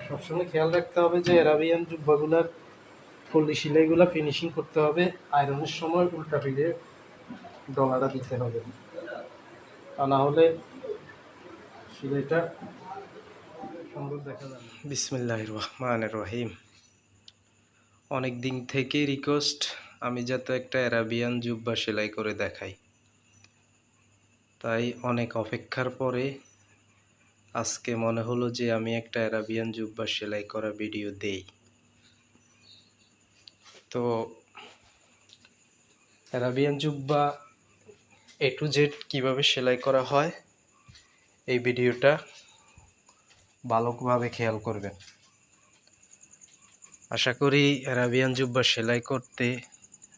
সবসময় খেয়াল রাখতে হবে যে অ্যারাবিয়ান জুব্বাগুলার পল্লী সেলাইগুলা ফিনিশিং করতে হবে, আয়রনের সময় উল্টা ফিরে ডলাটা দিতে হবে, তা না হলে সেলাইটা সুন্দর দেখা যাবে। বিসমিল্লাহির রহমানির রহিম। অনেক দিন থেকে রিকোয়েস্ট আমি যাতে একটা অ্যারাবিয়ান জুব্বা সেলাই করে দেখাই, তাই অনেক অপেক্ষার পরে আজকে মনে হলো যে আমি একটা অ্যারাবিয়ান জুব্বা সেলাই করা ভিডিও দেই। তো অ্যারাবিয়ান জুব্বা A to Z কীভাবে সেলাই করা হয় এই ভিডিওটা ভালোভাবে খেয়াল করবেন। আশা করি অ্যারাবিয়ান জুব্বা সেলাই করতে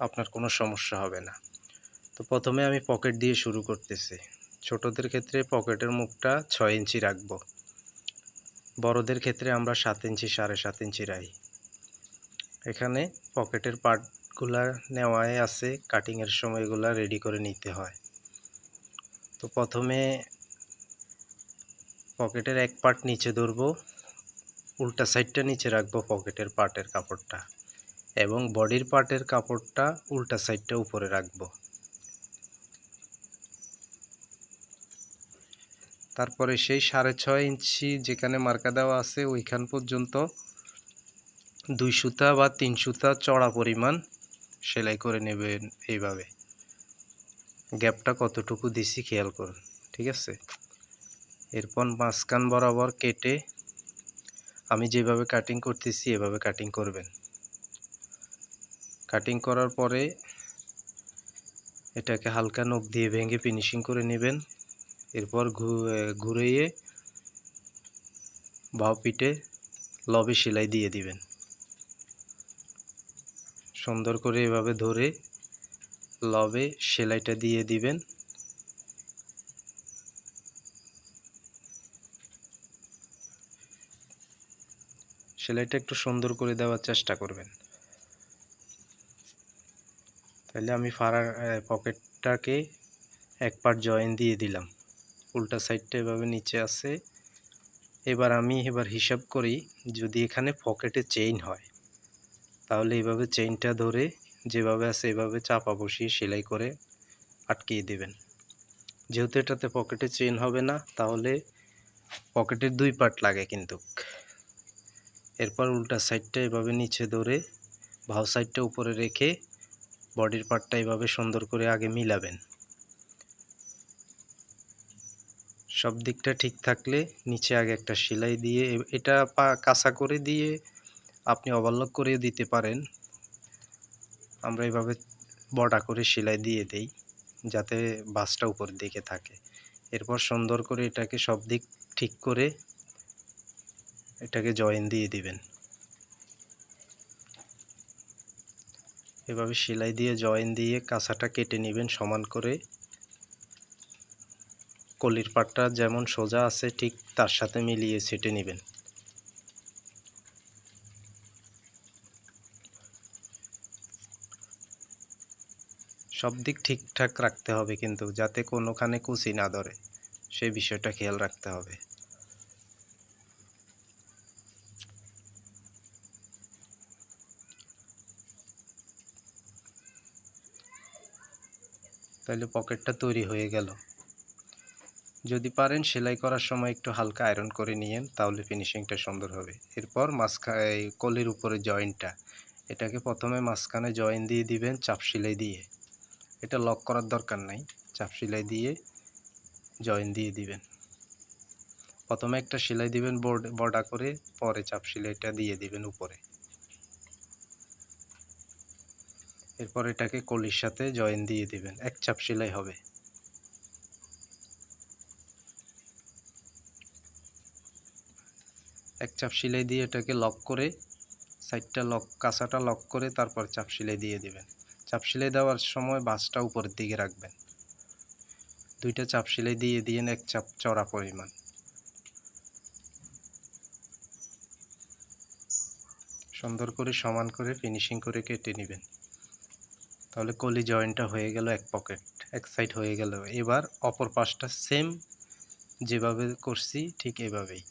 আপনার কোনো সমস্যা হবে না। তো প্রথমে আমি পকেট দিয়ে শুরু করতেছি। ছোটদের ক্ষেত্রে পকেটের মুখটা 6 ইঞ্চি রাখবো, বড়দের ক্ষেত্রে আমরা 7 ইঞ্চি 7.5 ইঞ্চি রাখি। এখানে পকেটের পার্টগুলা নেওয়াই আছে, কাটিংয়ের সময় এগুলা রেডি করে নিতে হয়। তো প্রথমে পকেটের এক পার্ট নিচে ধরবো, উল্টা সাইডটা নিচে রাখবো পকেটের পার্টের কাপড়টা, এবং বডির পার্টের কাপড়টা উল্টা সাইডটা উপরে রাখবো। তারপরে সেই 6.5 ইঞ্চি যেখানে মার্কা দেওয়া আছে ওইখান পর্যন্ত 2 সুতা বা 3 সুতা চড়া পরিমাণ সেলাই করে নেবেন। এইভাবে গ্যাপটা কতটুকু দিছি খেয়াল করুন, ঠিক আছে। এরপর মাঝখান বরাবর কেটে আমি যেভাবে কাটিং করতেছি এভাবে কাটিং করবেন। কাটিং করার পরে এটাকে হালকা নখ দিয়ে ভেঙে ফিনিশিং করে নেবেন। এরপর ঘুরিয়ে বাঁ পিঠে লবে সেলাই দিয়ে দিবেন। সুন্দর করে এভাবে ধরে লবে সেলাইটা দিয়ে দিবেন। সেলাইটা একটু সুন্দর করে দেওয়ার চেষ্টা করবেন। তাহলে আমি পকেটটাকে এক পার্ট জয়েন দিয়ে দিলাম, উল্টা সাইডটা এভাবে নিচে আছে। এবার হিসাব করি, যদি এখানে পকেটে চেইন হয় তাহলে এইভাবে চেইনটা ধরে যেভাবে আছে এভাবে চাপা বসিয়ে সেলাই করে আটকিয়ে দেবেন। যেহেতু এটাতে পকেটে চেইন হবে না, তাহলে পকেটের 2 পার্ট লাগে কিন্তু। এরপর উল্টা সাইডটা এভাবে নিচে ধরে বাঁ সাইডটা উপরে রেখে বডির পার্টটা এভাবে সুন্দর করে আগে মিলাবেন। সব দিকটা ঠিক থাকলে নিচে আগে একটা সেলাই দিয়ে এটা কাঁচা করে দিয়ে আপনি ওভারলক করে দিতে পারেন। আমরা এভাবে বড়া করে সেলাই দিয়ে দেই যাতে ভাঁজটা উপরের দিকে থাকে। এরপর সুন্দর করে এটাকে সব দিক ঠিক করে এটাকে জয়েন দিয়ে দিবেন। এভাবে সেলাই দিয়ে জয়েন দিয়ে কাঁচাটা কেটে নেবেন সমান করে। কলির পাটটা যেমন সোজা আছে ঠিক তার সাথে মিলিয়ে ছেটে নেবেন। সব দিক ঠিকঠাক রাখতে হবে কিন্তু, যাতে কোনোখানে কুচি না ধরে সেই বিষয়টা খেয়াল রাখতে হবে। তাহলে পকেটটা তৈরি হয়ে গেল। যদি পারেন সেলাই করার সময় একটু হালকা আয়রন করে নিয়েন, তাহলে ফিনিশিংটা সুন্দর হবে। এরপর কলির উপরে জয়েন্টটা, এটাকে প্রথমে মাঝখানে জয়েন দিয়ে দিবেন চাপ সেলাই দিয়ে। এটা লক করার দরকার নাই, চাপ সেলাই দিয়ে জয়েন দিয়ে দিবেন। প্রথমে একটা সেলাই দিবেন বর্ডা করে, পরে চাপ সেলাইটা দিয়ে দিবেন উপরে। এরপর এটাকে কলির সাথে জয়েন দিয়ে দিবেন, এক চাপ সেলাই হবে। এক চাপ সেলাই দিয়ে এটাকে লক করে সাইডটা কাঁচাটা লক করে তারপর চাপ সেলাই দিয়ে দিবেন। চাপ সেলাই দেওয়ার সময় ভাঁজটা উপরের দিকে রাখবেন। 2টা চাপ সেলাই দিয়ে দিয়েন এক চাপ চড়া পরিমাণ। সুন্দর করে সমান করে ফিনিশিং করে কেটে নেবেন। তাহলে কলি জয়েন্টটা হয়ে গেল, এক পকেট এক সাইড হয়ে গেল। এবার অপর পাশটা সেম যেভাবে করছি ঠিক এভাবেই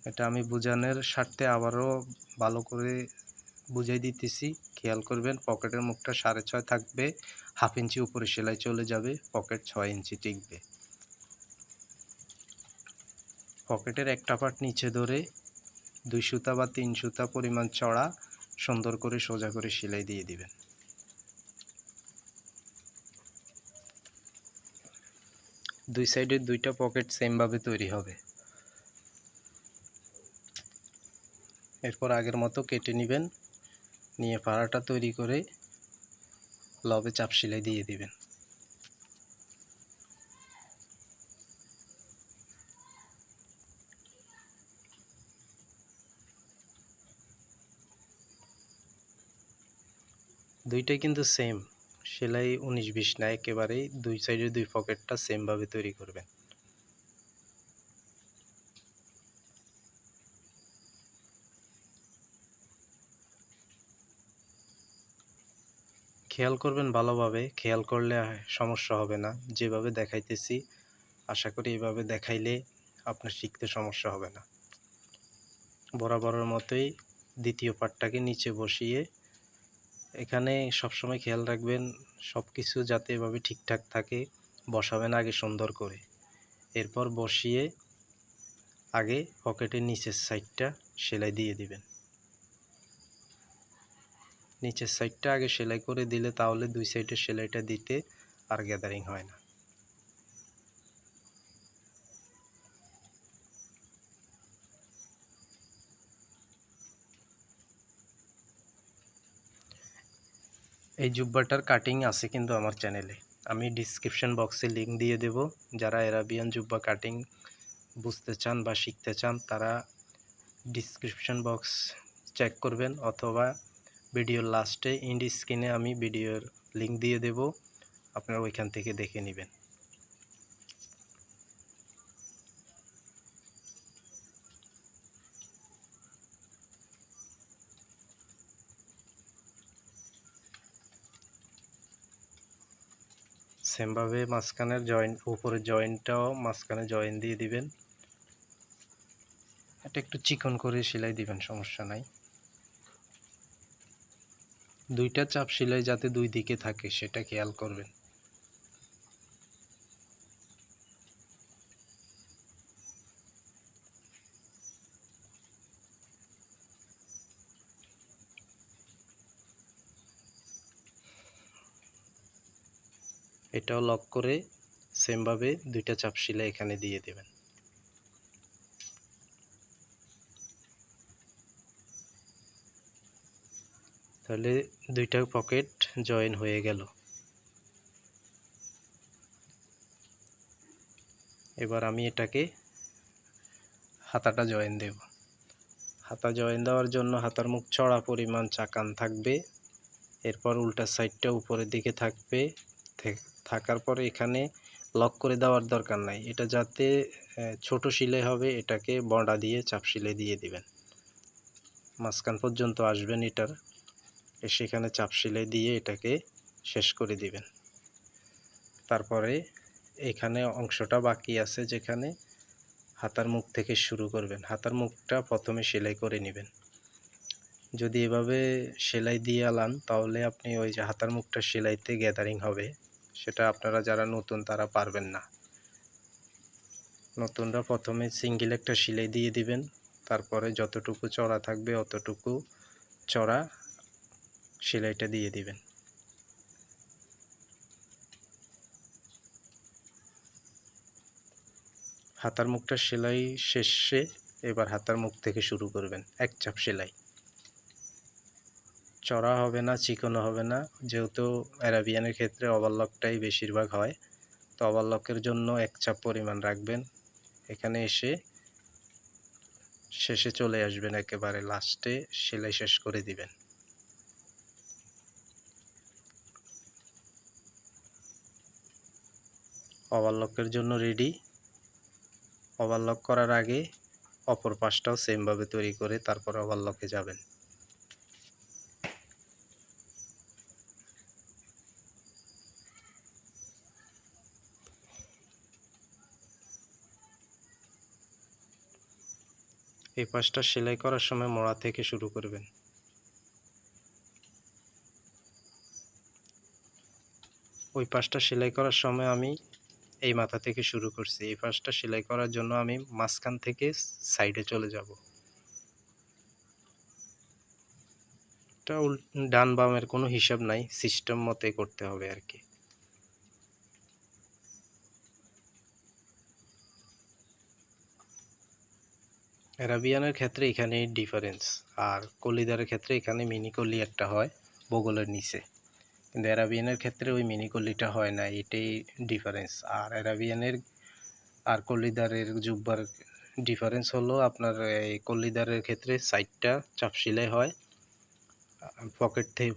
এটা আমি বোঝানোর স্বার্থে আবারও ভালো করে বুঝাই দিতেছি, খেয়াল করবেন। পকেটের মুখটা 6.5 থাকবে, হাফ ইঞ্চি উপরে সেলাই চলে যাবে, পকেট 6 ইঞ্চি টিকবে। পকেটের একটা পার্ট নিচে ধরে 2 সুতা বা 3 সুতা পরিমাণ চড়া সুন্দর করে সোজা করে সেলাই দিয়ে দিবেন। দুই সাইডের দুইটা পকেট সেমভাবে তৈরি হবে। এরপর আগের মতো কেটে নেবেন, নিয়ে পাড়াটা তৈরি করে লবে চাপ সেলাই দিয়ে দিবেন। দুইটাই কিন্তু সেম, সেলাই 19-20 না, একেবারেই দুই সাইডের দুই পকেটটা সেমভাবে তৈরি করবেন। খেয়াল করবেন ভালোভাবে, খেয়াল করলে সমস্যা হবে না। যেভাবে দেখাইতেছি আশা করি এভাবে দেখাইলে আপনার শিখতে সমস্যা হবে না। বরাবরের মতোই দ্বিতীয় পার্টটাকে নিচে বসিয়ে, এখানে সবসময় খেয়াল রাখবেন সব কিছু যাতে এভাবে ঠিকঠাক থাকে। বসাবেন আগে সুন্দর করে, এরপর বসিয়ে আগে পকেটের নিচের সাইডটা সেলাই দিয়ে দিবেন। নিচের সাইডটা আগে সেলাই করে দিলে তাহলে দুই সাইডের সেলাইটা দিতে আর গ্যাদারিং হয় না। এই জুব্বাটার কাটিং আছে কিন্তু আমার চ্যানেলে, আমি ডিসক্রিপশন বক্সে লিঙ্ক দিয়ে দেব। যারা অ্যারাবিয়ান জুব্বা কাটিং বুঝতে চান বা শিখতে চান তারা ডিসক্রিপশন বক্স চেক করবেন, অথবা ভিডিওর লাস্টে এন্ড স্ক্রিনে আমি ভিডিওর লিঙ্ক দিয়ে দেব, আপনারা ওইখান থেকে দেখে নেবেন। সেমভাবে মাঝখানের জয়েন্ট, উপরের জয়েন্টটাও মাঝখানে জয়েন দিয়ে দিবেন। এটা একটু চিকন করে সেলাই দিবেন, সমস্যা নাই। দুইটা চাপ সেলাই যাতে দুই দিকে থাকে সেটা খেয়াল করবেন। এটাও লক করে সেমভাবে দুইটা চাপ সেলাই এখানে দিয়ে দেবেন। তাহলে দুইটা পকেট জয়েন হয়ে গেল। এবার আমি এটাকে হাতাটা জয়েন দেব। হাতা জয়েন দেওয়ার জন্য হাতার মুখ চড়া পরিমাণ চাকান থাকবে, এরপর উল্টা সাইডটা উপরের দিকে থাকবে। থাকার পরে এখানে লক করে দেওয়ার দরকার নাই, এটা যাতে ছোট সেলাই হবে এটাকে বর্ডা দিয়ে চাপ সেলাই দিয়ে দিবেন। মাঝখান পর্যন্ত আসবেন এটার, সেখানে চাপ সেলাই দিয়ে এটাকে শেষ করে দিবেন। তারপরে এখানে অংশটা বাকি আছে যেখানে হাতার মুখ থেকে শুরু করবেন, হাতার মুখটা প্রথমে সেলাই করে নেবেন। যদি এভাবে সেলাই দিয়ে আলান তাহলে আপনি ওই যে হাতার মুখটা সেলাইতে গ্যাদারিং হবে, সেটা আপনারা যারা নতুন তারা পারবেন না। নতুনরা প্রথমে সিঙ্গেল একটা সেলাই দিয়ে দিবেন, তারপরে যতটুকু চড়া থাকবে অতটুকু চড়া সেলাইটা দিয়ে দিবেন। হাতার মুখটা সেলাই শেষে এবার হাতার মুখ থেকে শুরু করবেন, এক চাপ সেলাই। চড়া হবে না, চিকনও হবে না, যেহেতু অ্যারাবিয়ানের ক্ষেত্রে ওভারলকটাই বেশিরভাগ হয়, তো ওভারলকের জন্য এক চাপ পরিমাণ রাখবেন। এখানে এসে শেষে চলে আসবেন, একেবারে লাস্টে সেলাই শেষ করে দিবেন। ওভারলকের জন্য রেডি। ওভারলক করার আগে অপর পাশটাও সেমভাবে তৈরি করে তারপর ওভারলকে যাবেন। এই পাশটা সেলাই করার সময় মোড়া থেকে শুরু করবেন। ওই পাশটা সেলাই করার সময় আমি এই মাথা থেকে শুরু করছি। এই পাশটা সেলাই করার জন্য আমি মাঝখান থেকে সাইডে চলে যাব। এটা ডান বামের কোনো হিসাব নাই, সিস্টেম মতোই করতে হবে আর কি। অ্যারাবিয়ানের ক্ষেত্রে এখানেই ডিফারেন্স, আর কলিদারের ক্ষেত্রে এখানে মিনি কলি একটা হয় বগলের নিচে, কিন্তু অ্যারাবিয়ানের ক্ষেত্রে ওই মিনি কলিটা হয় না, এটাই ডিফারেন্স। আর অ্যারাবিয়ানের আর কলিদারের জুব্বার ডিফারেন্স হলো আপনার এই কলিদারের ক্ষেত্রে সাইডটা চাপ সেলাই হয়,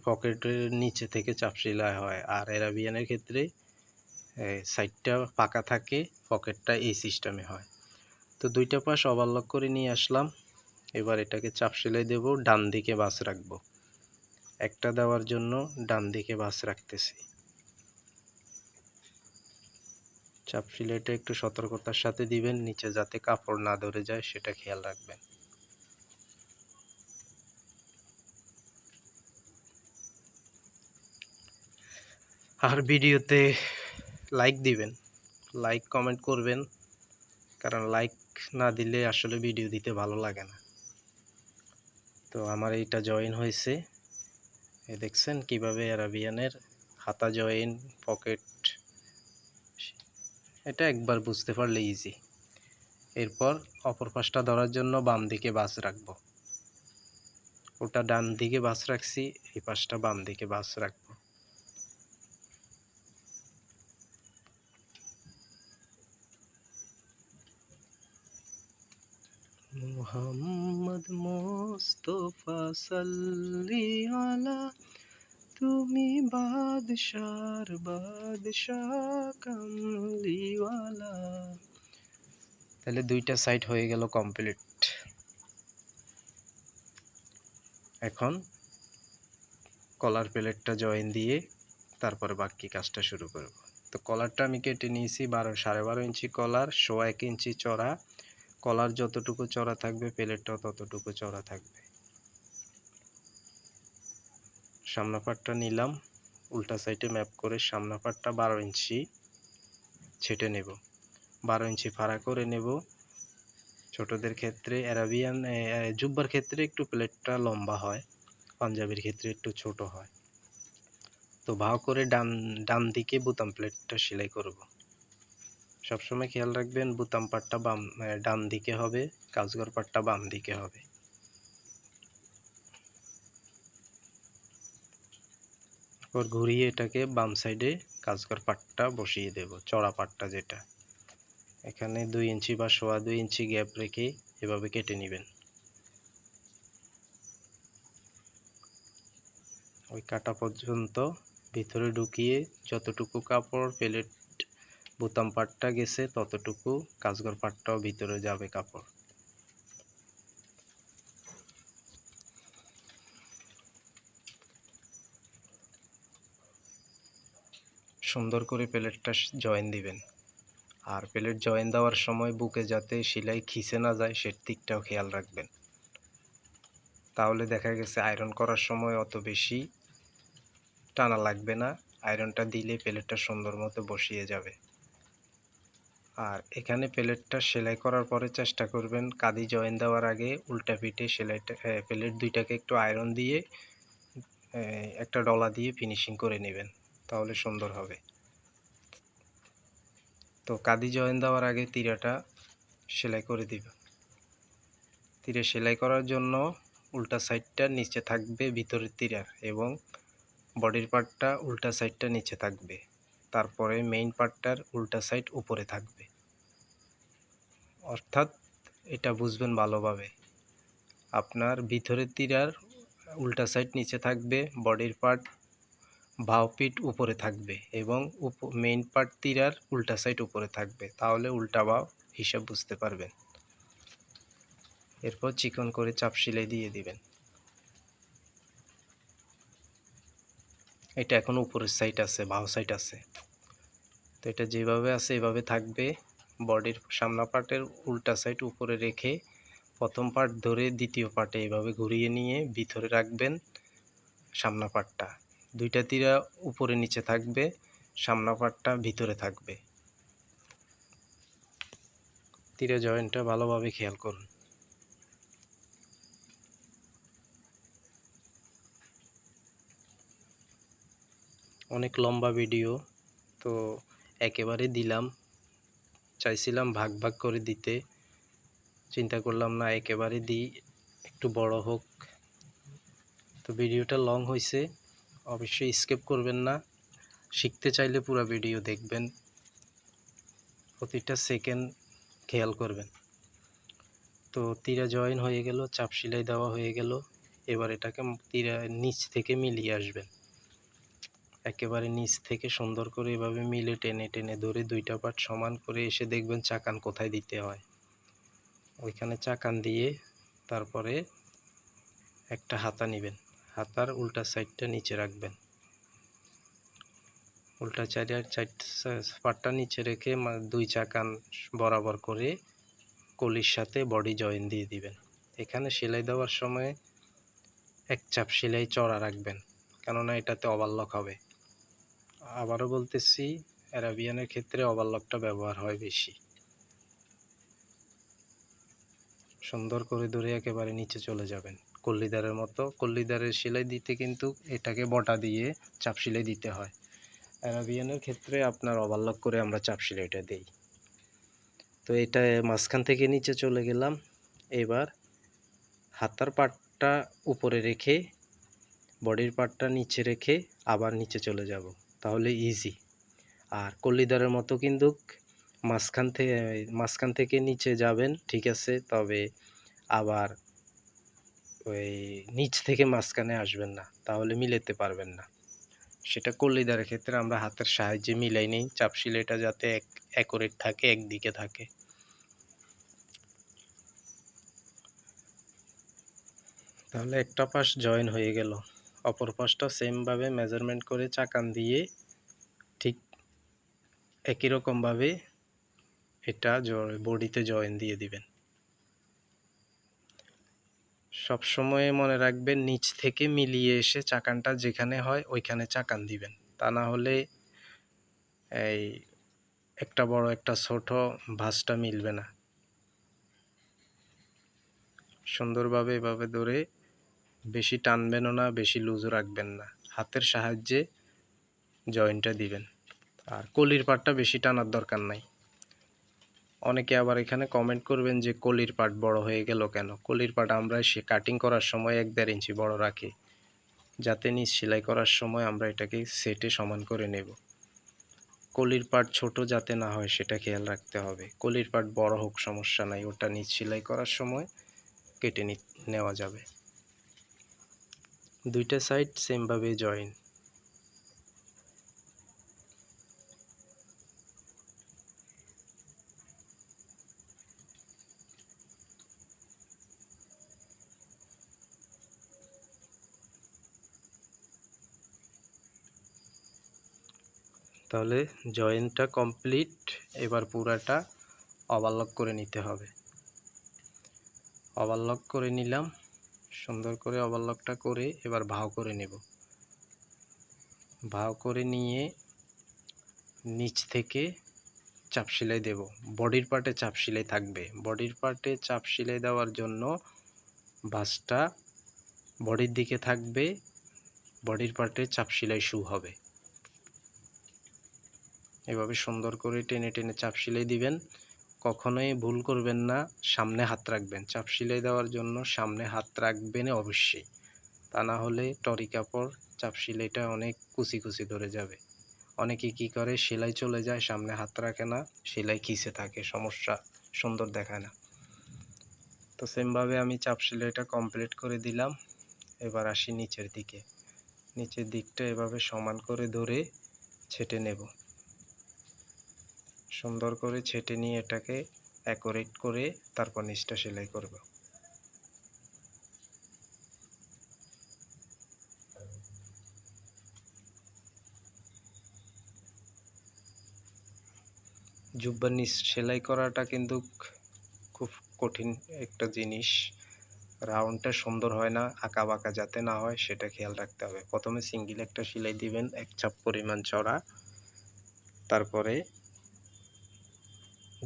পকেটের নিচে থেকে চাপ সেলাই হয়, আর অ্যারাবিয়ানের ক্ষেত্রে সাইডটা পাকা থাকে, পকেটটা এই সিস্টেমে হয়। তো দুইটা পাশ ওভারলক করে নিয়ে আসলাম। এবার এটাকে চাপ সেলাই দেব, ডান দিকে বাস রাখবো। একটা দেওয়ার জন্য ডান দিকে বাস রাখতেছি। চাপ সেলাইটা একটু সতর্কতার সাথে দিবেন, নিচে যাতে কাপড় না ধরে যায় সেটা খেয়াল রাখবেন। আর ভিডিওতে লাইক দিবেন, লাইক কমেন্ট করবেন, কারণ লাইক না দিলে আসলে ভিডিও দিতে ভালো লাগে না। তো আমার এইটা জয়েন হয়েছে, এই দেখছেন কিভাবে অ্যারাবিয়ানের হাতা জয়েন, পকেট, এটা একবার বুঝতে পারলে ইজি। এরপর অপর পাশটা ধরার জন্য বাম দিকে বাস রাখবো। ওটা ডান দিকে বাস রাখছি, এই পাশটা বাম দিকে বাস রাখবো। মুহাম্মদ মোস্তফা সাল্লি আলা, তুমি বাদশার বাদশাহ কামলিওয়ালা। তাহলে দুইটা সাইড হয়ে গেল কমপ্লিট। এখন কলার প্লেটটা জয়েন দিয়ে তারপরে বাকি কাজটা শুরু করব। তো কলারটা আমি কেটে নিয়েছি 12.5 ইঞ্চি কলার, 1.25 ইঞ্চি চড়া। কলার যতটুকু চড়া থাকবে প্লেটটাও ততটুকু চড়া থাকবে। সামনা পাটটা নিলাম, উল্টা সাইডে ম্যাপ করে সামনা পাটটা 12 ইঞ্চি ছেটে নেব, 12 ইঞ্চি ফাড়া করে নেব। ছোটদের ক্ষেত্রে অ্যারাবিয়ান জুব্বার ক্ষেত্রে একটু প্লেটটা লম্বা হয়, পাঞ্জাবির ক্ষেত্রে একটু ছোট হয়। তো ভাও করে ডান দিকে বোতাম প্লেটটা সেলাই করব। সবসময় খেয়াল রাখবেন বোতাম পাটটা ডান দিকে হবে, কাজঘর পাটটা বাম দিকে হবে। এরপর ঘুরিয়ে এটাকে বাম সাইডে কাজঘর পাটটা বসিয়ে দেব, চড়া পাটটা যেটা। এখানে 2 ইঞ্চি বা 2.25 ইঞ্চি গ্যাপ রেখে এভাবে কেটে নেবেন। ওই কাটা পর্যন্ত ভিতরে ঢুকিয়ে যতটুকু কাপড় প্লেট বোতাম পাটটা গেছে ততটুকু কাজঘর পাটটাও ভিতরে যাবে কাপড়। সুন্দর করে প্লেটটা জয়েন দিবেন। আর প্লেট জয়েন দেওয়ার সময় বুকে যাতে সেলাই খিসে না যায় সে দিকটাও খেয়াল রাখবেন। তাহলে দেখা গেছে আয়রন করার সময় অত বেশি টানা লাগবে না, আয়রনটা দিলে প্লেটটা সুন্দর মতো বসিয়ে যাবে। আর এখানে প্লেটটা সেলাই করার পরে চেষ্টা করবেন কাঁধি জয়েন দেওয়ার আগে উল্টা পিঠে প্লেট দুইটাকে একটু আয়রন দিয়ে একটা ডলা দিয়ে ফিনিশিং করে নেবেন, তাহলে সুন্দর হবে। তো কাঁধি জয়েন দেওয়ার আগে তিরাটা সেলাই করে দিবেন। তিরে সেলাই করার জন্য উল্টা সাইডটা নিচে থাকবে ভিতরের তিরার, এবং বডির পার্টটা উল্টা সাইডটা নিচে থাকবে, তারপরে মেইন পার্টটার উল্টা সাইড উপরে থাকবে। অর্থাৎ এটা বুঝবেন ভালোভাবে, আপনার ভিতরের তিরার উল্টা সাইড নিচে থাকবে, বডির পার্ট বাও পিঠ উপরে থাকবে, এবং মেইন পার্ট তিরার উল্টা সাইড উপরে থাকবে, তাহলে উল্টা বাও হিসাব বুঝতে পারবেন। এরপর চিকন করে চাপ সেলাই দিয়ে দিবেন। এটা এখন উপরের সাইড আছে, বাও সাইড আছে, তো এটা যেভাবে আছে এভাবে থাকবে। বডির সামনা পার্টের উল্টা সাইড উপরে রেখে প্রথম পার্ট ধরে দ্বিতীয় পার্টে এভাবে ঘুরিয়ে নিয়ে ভিতরে রাখবেন সামনা পার্টটা। দুইটা তীরা উপরে নিচে থাকবে, সামনা পার্টটা ভিতরে থাকবে। তীরা জয়েন্টটা ভালোভাবে খেয়াল করুন। অনেক লম্বা ভিডিও, তো একেবারে দিলাম, চাইছিলাম ভাগ ভাগ করে দিতে, চিন্তা করলাম না একেবারে দিই, একটু বড় হোক। তো ভিডিওটা লং হয়েছে, অবশ্যই স্কিপ করবেন না। শিখতে চাইলে পুরো ভিডিও দেখবেন, প্রতিটা সেকেন্ড খেয়াল করবেন। তো তীরা জয়েন হয়ে গেল, চাপ সেলাই দেওয়া হয়ে গেল। এবার এটাকে তীরা নিচ থেকে মিলিয়ে আসবেন, একেবারে নিচ থেকে সুন্দর করে এভাবে মিলে টেনে টেনে ধরে দুইটা পার্ট সমান করে এসে দেখবেন চাকান কোথায় দিতে হয়, ওইখানে চাকান দিয়ে তারপরে একটা হাতা নেবেন, হাতার উল্টা সাইডটা নিচে রাখবেন, উল্টা চার পার্টটা নিচে রেখে দুই চাকান বরাবর করে কলির সাথে বডি জয়েন দিয়ে দিবেন। এখানে সেলাই দেওয়ার সময় এক চাপ সেলাই চড়া রাখবেন, কেননা এটাতে ওভারলক হবে। আবারও বলতেছি, অ্যারাবিয়ানের ক্ষেত্রে ওভারলকটা ব্যবহার হয় বেশি। সুন্দর করে ধরে একেবারে নিচে চলে যাবেন কল্লিদারের মতো। কল্লিদারের সেলাই দিতে কিন্তু এটাকে বটা দিয়ে চাপ সেলাই দিতে হয়। অ্যারাবিয়ানের ক্ষেত্রে আপনার ওভারলক করে আমরা চাপ সেলাইটা দিই। তো এটা মাঝখান থেকে নিচে চলে গেলাম। এবার হাতার পার্টটা উপরে রেখে বডির পার্টটা নিচে রেখে আবার নিচে চলে যাব, তাহলে ইজি। আর কল্লিদারের মতো কিন্তু মাঝখান থেকে নিচে যাবেন, ঠিক আছে, তবে আবার ওই নিচ থেকে মাঝখানে আসবেন না, তাহলে মিলাতে পারবেন না। সেটা কল্লিদারের ক্ষেত্রে আমরা হাতের সাহায্যে মিলাই নিই, চাপ সেলাইটা যাতে অ্যাকুরেট থাকে, একদিকে থাকে। তাহলে একটা পাশ জয়েন হয়ে গেল, অপর পাশটা সেমভাবে মেজারমেন্ট করে চাকান দিয়ে ঠিক একই রকমভাবে এটা বডিতে জয়েন দিয়ে দিবেন। সবসময় মনে রাখবেন নিচ থেকে মিলিয়ে এসে চাকানটা যেখানে হয় ওইখানে চাকান দিবেন, তা না হলে এই একটা বড় একটা ছোট ভাঁজটা মিলবে না। সুন্দরভাবে এভাবে ধরে বেশি টানবেনও না, বেশি লুজও রাখবেন না, হাতের সাহায্যে জয়েন্টটা দিবেন। আর কলির পাটটা বেশি টানার দরকার নাই। অনেকে আবার এখানে কমেন্ট করবেন যে কলির পাট বড় হয়ে গেল কেন। কলির পাট আমরা কাটিং করার সময় 1-1.5 ইঞ্চি বড় রাখি, যাতে নিচ সেলাই করার সময় আমরা এটাকে সেটে সমান করে নেব। কলির পাট ছোট যাতে না হয় সেটা খেয়াল রাখতে হবে। কলির পাট বড় হোক সমস্যা নাই, ওটা নিচ সেলাই করার সময় কেটে নেওয়া যাবে। দুইটা সাইড সেমভাবে জয়েন। তাহলে জয়েনটা কমপ্লিট। এবার পুরাটা ওভারলক করে নিতে হবে। ওভারলক করে নিলাম, সুন্দর করে ওভারলকটা করে এবার ভাও করে নেব। ভাও করে নিয়ে নিচ থেকে চাপ সেলাই দেব। বডির পার্টে চাপ সেলাই থাকবে। বডির পার্টে চাপ সেলাই দেওয়ার জন্য ভাঁজটা বডির দিকে থাকবে, বডির পার্টে চাপ সেলাই শুরু হবে। এভাবে সুন্দর করে টেনে টেনে চাপ সেলাই দিবেন। কখনোই ভুল করবেন না, সামনে হাত রাখবেন। চাপ সেলাই দেওয়ার জন্য সামনে হাত রাখবেন অবশ্যই, তা না হলে টরি কাপড় চাপ সেলাইটা অনেক কুচি কুচি ধরে যাবে। অনেকে কি করে, সেলাই চলে যায়, সামনে হাত রাখে না, সেলাই খিসে থাকে, সমস্যা, সুন্দর দেখায় না। তো সেমভাবে আমি চাপ সেলাইটা কমপ্লিট করে দিলাম। এবার আসি নিচের দিকে। নিচের দিকটা এভাবে সমান করে ধরে ছেটে নেব। সুন্দর করে ছেটে নিয়ে এটাকে অ্যাকুরেট করে তারপর নিচটা সেলাই করব। জুব্বার নিচ সেলাই করাটা কিন্তু খুব কঠিন একটা জিনিস। রাউন্ডটা সুন্দর হয় না, আঁকা বাঁকা যাতে না হয় সেটা খেয়াল রাখতে হবে। প্রথমে সিঙ্গেল একটা সেলাই দিবেন এক চাপ পরিমাণ চড়া, তারপরে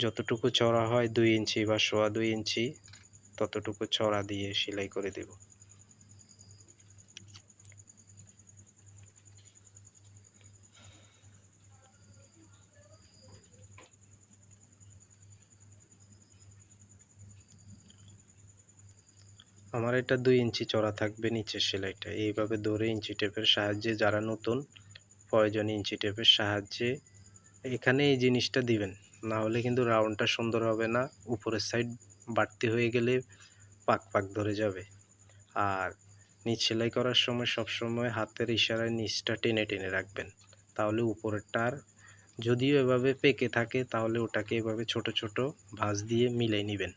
যতটুকু চড়া হয় 2 ইঞ্চি বা 2.25 ইঞ্চি ততটুকু চড়া দিয়ে সেলাই করে দেব। আমার এটা 2 ইঞ্চি চড়া থাকবে নিচের সেলাইটা। এইভাবে ধরে ইঞ্চি টেপের সাহায্যে, যারা নতুন প্রয়োজনে ইঞ্চি টেপের সাহায্যে এখানে এই জিনিসটা দিবেন, না হলে কিন্তু রাউন্ডটা সুন্দর হবে না। উপরের সাইড বাড়তি হয়ে গেলে পাক পাক ধরে যাবে। আর নিচ সেলাই করার সময় সবসময় হাতের ইশারায় নিচটা টেনে টেনে রাখবেন, তাহলে উপরেরটা আর যদিও এভাবে পেকে থাকে তাহলে ওটাকে এভাবে ছোট ছোট ভাঁজ দিয়ে মিলিয়ে নেবেন।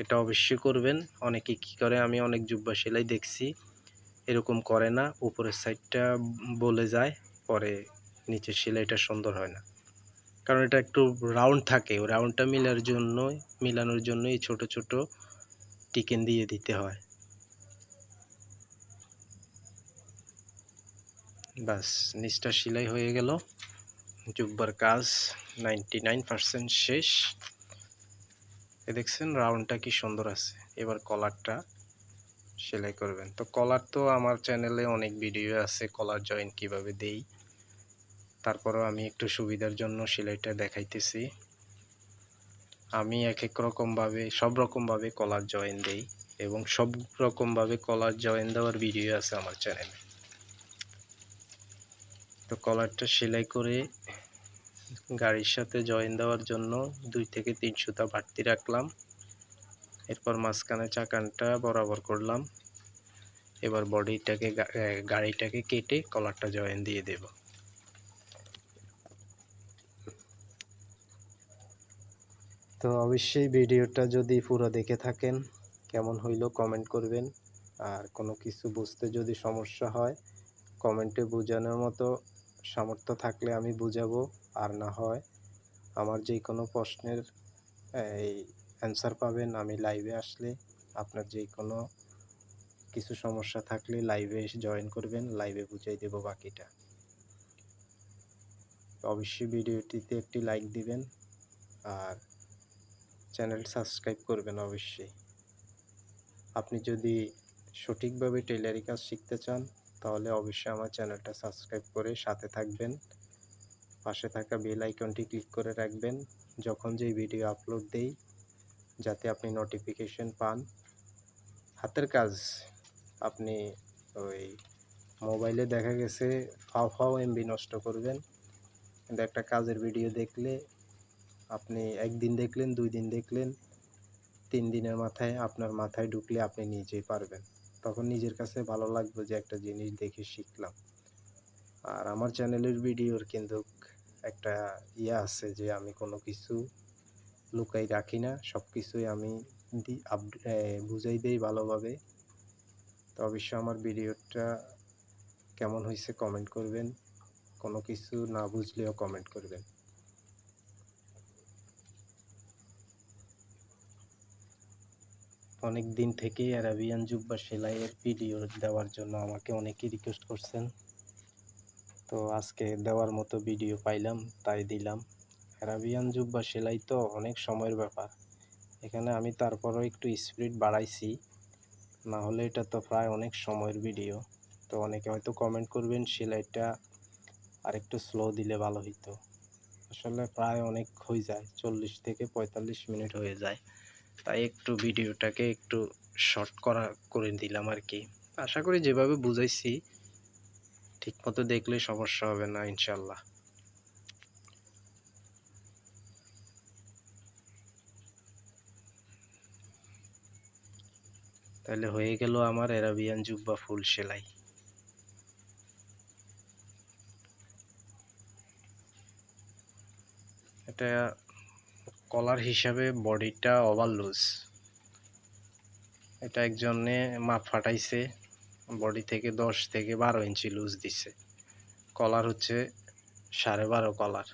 এটা অবশ্যই করবেন। অনেকে কি করে, আমি অনেক জুব্বা সেলাই দেখছি এরকম করে না, উপরের সাইডটা বলে যায়, পরে নিচের সেলাইটা সুন্দর হয় না। কারণ এটা একটু রাউন্ড থাকে, ওই রাউন্ডটা মিলানোর জন্য এই ছোট ছোট টিকেন দিয়ে দিতে হয়। বাস, নিচটা সেলাই হয়ে গেল। জুব্বার কাজ 99% শেষ। এ দেখছেন রাউন্ডটা কি সুন্দর আছে। এবার কলারটা সেলাই করবেন। তো কলার তো আমার চ্যানেলে অনেক ভিডিও আছে কলার জয়েন কিভাবে দেই, তারপরেও আমি একটু সুবিধার জন্য সেলাইটা দেখাইতেছি। আমি এক এক রকমভাবে সব রকমভাবে কলার জয়েন দেই এবং সব রকমভাবে কলার জয়েন দেওয়ার ভিডিও আছে আমার চ্যানেলে। তো কলারটা সেলাই করে গাড়ির সাথে জয়েন দেওয়ার জন্য 2 থেকে 3 সুতা বাড়তি রাখলাম। এরপর মাঝখানে চাকানটা বরাবর করলাম। এবার বডিটাকে গাড়িটাকে কেটে কলারটা জয়েন দিয়ে দেব। তো অবশ্যই ভিডিওটা যদি পুরো দেখে থাকেন কেমন হইলো কমেন্ট করবেন। আর কোনো কিছু বুঝতে যদি সমস্যা হয় কমেন্টে বোঝানোর মতো সামর্থ্য থাকলে আমি বুঝাবো, আর না হয় আমার যে কোনো প্রশ্নের এই অ্যান্সার পাবেন আমি লাইভে আসলে। আপনার যে কোনো কিছু সমস্যা থাকলে লাইভে এসে জয়েন করবেন, লাইভে বুঝাই দেব বাকিটা। অবশ্যই ভিডিওটিতে একটি লাইক দিবেন আর চ্যানেল সাবস্ক্রাইব করবেন অবশ্যই। আপনি যদি সঠিকভাবে টেলারি কাজ শিখতে চান তাহলে অবশ্যই আমার চ্যানেলটা সাবস্ক্রাইব করে সাথে থাকবেন। পাশে থাকা বেল আইকনটি ক্লিক করে রাখবেন, যখন যেই ভিডিও আপলোড দেই যাতে আপনি নোটিফিকেশন পান। হাতের কাজ আপনি ওই মোবাইলে দেখা গেছে ফাও এমবি নষ্ট করবেন, কিন্তু একটা কাজের ভিডিও দেখলে আপনি একদিন দেখলেন, 2 দিন দেখলেন, 3 দিনের মাথায় আপনার মাথায় ঢুকলে আপনি নিজেই পারবেন। তখন নিজের কাছে ভালো লাগবে যে একটা জিনিস দেখে শিখলাম। আর আমার চ্যানেলের ভিডিওর কিন্তু একটা আছে যে আমি কোনো কিছু লুকাই রাখি না, সব কিছুই আমি বুঝাই দেই ভালোভাবে। তো অবশ্যই আমার ভিডিওটা কেমন হয়েছে কমেন্ট করবেন, কোনো কিছু না বুঝলেও কমেন্ট করবেন। অনেক দিন থেকেই অ্যারাবিয়ান জুব্বা সেলাইয়ের ভিডিও দেওয়ার জন্য আমাকে অনেকেই রিকোয়েস্ট করছেন। তো আজকে দেওয়ার মতো ভিডিও পাইলাম তাই দিলাম। অ্যারাবিয়ান জুব্বা সেলাই তো অনেক সময়ের ব্যাপার, এখানে আমি তারপরও একটু স্পিড বাড়াইছি, না হলে এটা তো প্রায় অনেক সময়ের ভিডিও। তো অনেকে হয়তো কমেন্ট করবেন সেলাইটা আরেকটু স্লো দিলে ভালো হতো। আসলে প্রায় অনেক হয়ে যায়, 40 থেকে 45 মিনিট হয়ে যায়, তাই একটু ভিডিওটাকে একটু শর্ট করে দিলাম আর কি। আশা করি যেভাবে বুঝাইছি ঠিকমতো দেখলে সমস্যা হবে না ইনশাল্লাহ। তাহলে হয়ে গেল আমার অ্যারাবিয়ান জুব্বা ফুল সেলাই। এটা কলার হিসাবে বডিটা ওভার লুজ, এটা একজনে মাপ ফাটাইছে, বডি থেকে 10 থেকে 12 ইঞ্চি লুজ দিছে। কলার হচ্ছে 12.5 কলার।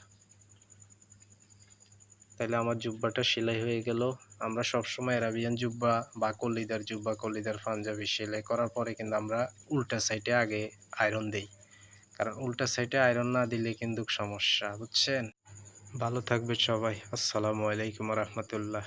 তাহলে আমার জুব্বাটা সেলাই হয়ে গেল। আমরা সবসময় অ্যারাবিয়ান জুব্বা বা কলিদার জুব্বা, কলিদার পাঞ্জাবি সেলাই করার পরে কিন্তু আমরা উল্টা সাইডে আগে আয়রন দেই। কারণ উল্টা সাইডে আয়রন না দিলে কিন্তু সমস্যা, বুঝছেন? ভালো থাকবেন সবাই। আসসালামু আলাইকুম ওয়া রাহমাতুল্লাহ।